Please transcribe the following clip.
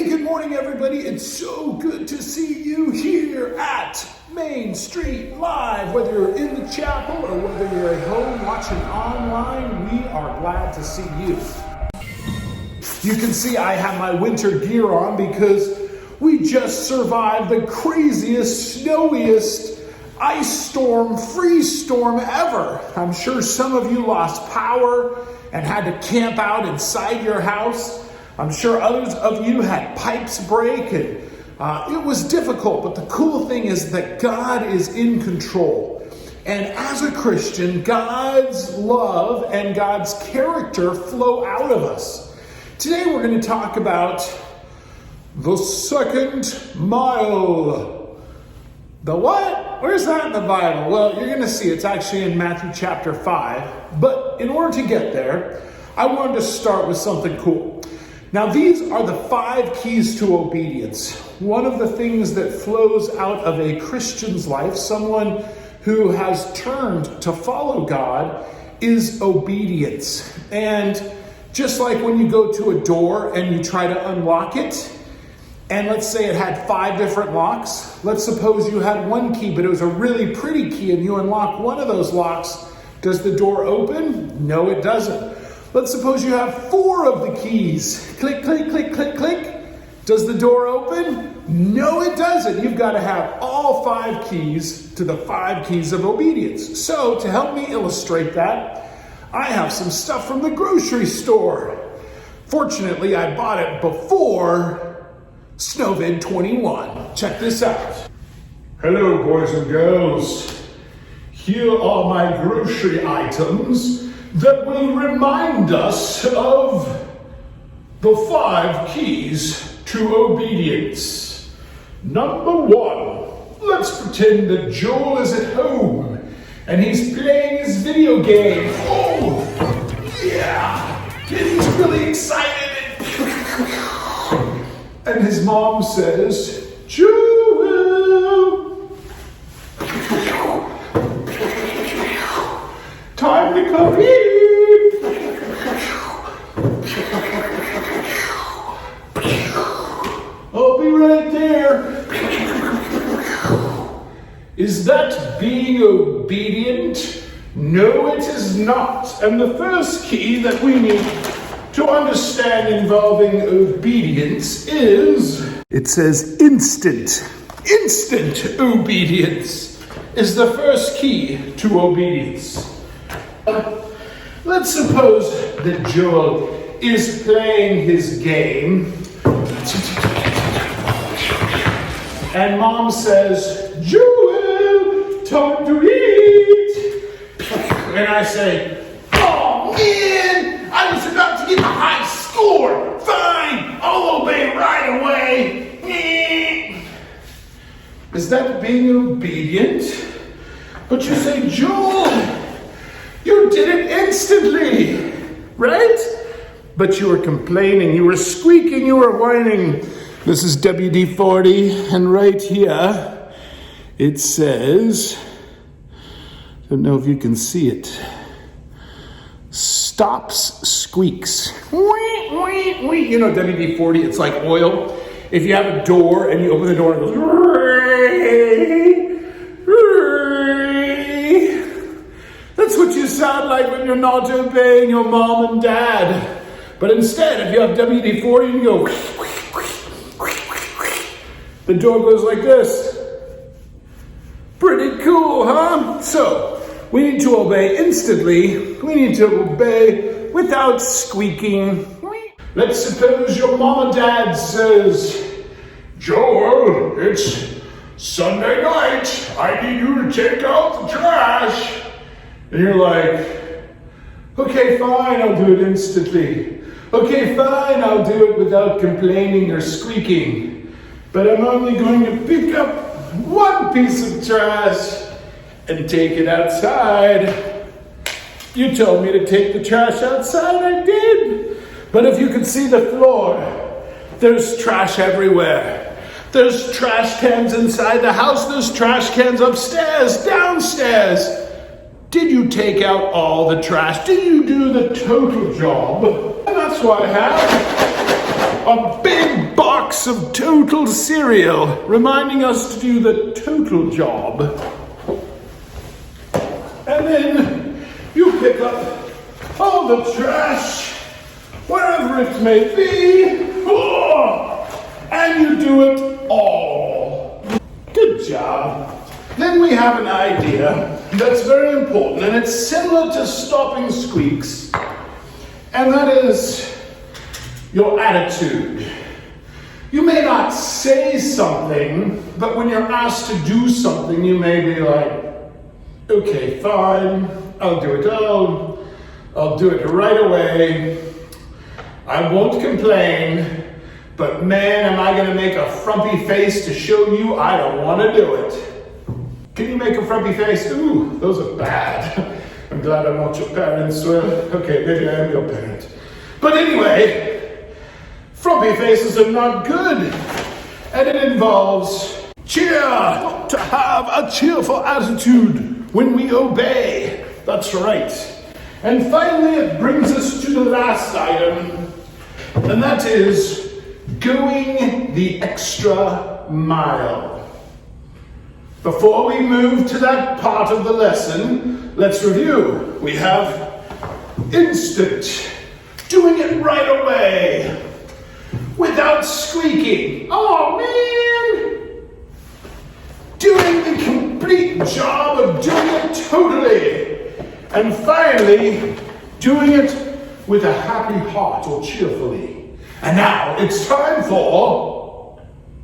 Hey, good morning, everybody. It's so good to see you here at Main Street Live. Whether you're in the chapel or whether you're at home watching online, we are glad to see you. You can see I have my winter gear on because we just survived the craziest, snowiest ice storm, freeze storm ever. I'm sure some of you lost power and had to camp out inside your house. I'm sure others of you had pipes break, and it was difficult, but the cool thing is that God is in control. And as a Christian, God's love and God's character flow out of us. Today we're going to talk about the second mile. The what? Where's that in the Bible? Well, you're going to see it's actually in Matthew chapter 5. But in order to get there, I wanted to start with something cool. Now, these are the 5 keys to obedience. One of the things that flows out of a Christian's life, someone who has turned to follow God, is obedience. And just like when you go to a door and you try to unlock it, and let's say it had 5 different locks. Let's suppose you had one key, but it was a really pretty key, and you unlock one of those locks. Does the door open? No, it doesn't. Let's suppose you have 4 of the keys. Click, click, click, click, click. Does the door open? No, it doesn't. You've got to have all 5 keys to the 5 keys of obedience. So to help me illustrate that, I have some stuff from the grocery store. Fortunately, I bought it before Feb21. Check this out. Hello, boys and girls. Here are my grocery items that will remind us of the 5 keys to obedience. Number 1, let's pretend that Joel is at home and he's playing his video game. Oh, yeah, and he's really excited. And his mom says, Joel, time to come in. I'll be right there. Is that being obedient? No, it is not. And the first key that we need to understand involving obedience is, it says instant. Instant obedience is the first key to obedience. Let's suppose that Joel is playing his game and Mom says, Joel, time to eat. And I say, oh man, I was about to get a high score. Fine, I'll obey right away. Is that being obedient? But you say, Joel, you did it instantly, right? But you were complaining, you were squeaking, you were whining. This is WD-40, and right here, it says, I don't know if you can see it, stops squeaks. You know WD-40, it's like oil. If you have a door and you open the door and it goes, that's what you sound like when you're not obeying your mom and dad. But instead, if you have WD-40, you go, the door goes like this. Pretty cool, huh? So, we need to obey instantly. We need to obey without squeaking. Let's suppose your mom and dad says, Joel, it's Sunday night. I need you to take out the trash. And you're like, okay, fine, I'll do it instantly. Okay, fine, I'll do it without complaining or squeaking. But I'm only going to pick up 1 piece of trash and take it outside. You told me to take the trash outside, I did. But if you could see the floor, there's trash everywhere. There's trash cans inside the house, there's trash cans upstairs, downstairs. Did you take out all the trash? Did you do the total job? And that's why I have a big box box of total cereal, reminding us to do the total job. And then you pick up all the trash, wherever it may be, and you do it all. Good job. Then we have an idea that's very important, and it's similar to stopping squeaks, and that is your attitude. You may not say something, but when you're asked to do something, you may be like, okay, fine, I'll do it. I'll do it right away. I won't complain, but man, am I going to make a frumpy face to show you I don't want to do it. Can you make a frumpy face? Ooh, those are bad. I'm glad I'm not your parent, so okay, maybe I am your parent. But anyway, frumpy faces are not good. And it involves cheer, to have a cheerful attitude when we obey. That's right. And finally, it brings us to the last item, and that is going the extra mile. Before we move to that part of the lesson, let's review. We have instant, doing it right away, without squeaking. Oh man! Doing the complete job of doing it totally. And finally, doing it with a happy heart or cheerfully. And now it's time for